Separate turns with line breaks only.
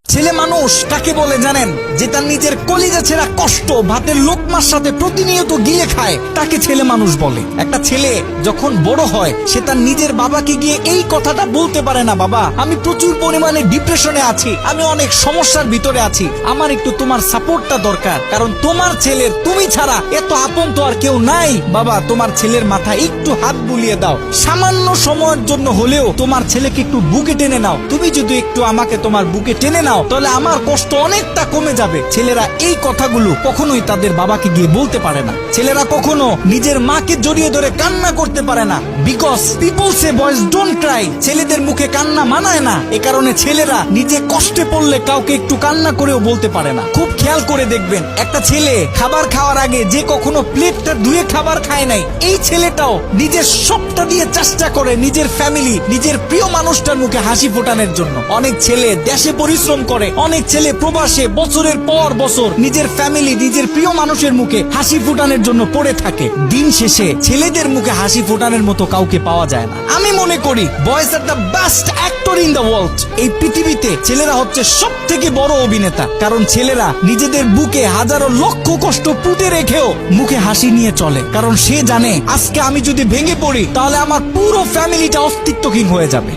ছেলে মানুষ কাকে বলে জানেন? যে তার নিজের কলিজা ছেঁড়া কষ্ট ভাতের লোকমার সাথে প্রতিনিয়ত গিলে খায়, তাকে ছেলে মানুষ বলে। একটা ছেলে যখন বড় হয়, সে তার নিজের বাবাকে গিয়ে এই কথাটা বলতে পারে না, বাবা আমি প্রচুর পরিমাণে ডিপ্রেশনে আছি, আমি অনেক সমস্যার ভিতরে আছি, আমার একটু তোমার সাপোর্টটা দরকার, কারণ তোমার ছেলের তুমি ছাড়া এত আপন তো আর কেউ নাই। বাবা তোমার ছেলের মাথায় একটু হাত বুলিয়ে দাও, সামান্য সময়ের জন্য হলেও তোমার ছেলেকে একটু বুকে টেনে নাও। তুমি যদি একটু আমাকে তোমার বুকে টেনে নাও, তাহলে আমার কষ্ট অনেকটা কমে যাবে। ছেলেরা এই কথাগুলো কখনোই তাদের বাবাকে গিয়ে বলতে পারে না। ছেলেরা কখনো নিজের মাকে জড়িয়ে ধরে কান্না করতে পারে না, because people say boys don't Cry. ছেলেদের মুখে কান্না মানায় না, এ কারণে ছেলেরা নিজে কষ্টে পড়লে কাউকে একটু কান্না করেও বলতে পারে না। খুব খেয়াল করে দেখবেন, একটা ছেলে খাবার খাওয়ার আগে যে কখনো প্লেটটা ধুয়ে খাবার খায় নাই, এই ছেলেটাও নিজের সবটা দিয়ে চেষ্টা করে নিজের ফ্যামিলি, নিজের প্রিয় মানুষটার মুখে হাসি ফোটানোর জন্য। অনেক ছেলে দেশে পরিশ্রম করে, অনেক ছেলে প্রবাসে বছরের পর বছর নিজের ফ্যামিলি, নিজের প্রিয় মানুষের মুখে হাসি ফোটানোর জন্য পড়ে থাকে। দিন শেষে ছেলেদের মুখে হাসি ফোটানোর মতো কাউকে পাওয়া যায় না। আমি মনে করি boys are the best actor in the world. এই পৃথিবীতে ছেলেরা হচ্ছে সব থেকে বড় অভিনেতা, কারণ ছেলেরা নিজেদের বুকে হাজারো লক্ষ কষ্ট পুঁতে রেখেও মুখে হাসি নিয়ে চলে, কারণ সে জানে আজকে আমি যদি ভেঙে পড়ি তাহলে আমার পুরো ফ্যামিলিটা অস্তিত্বহীন হয়ে যাবে।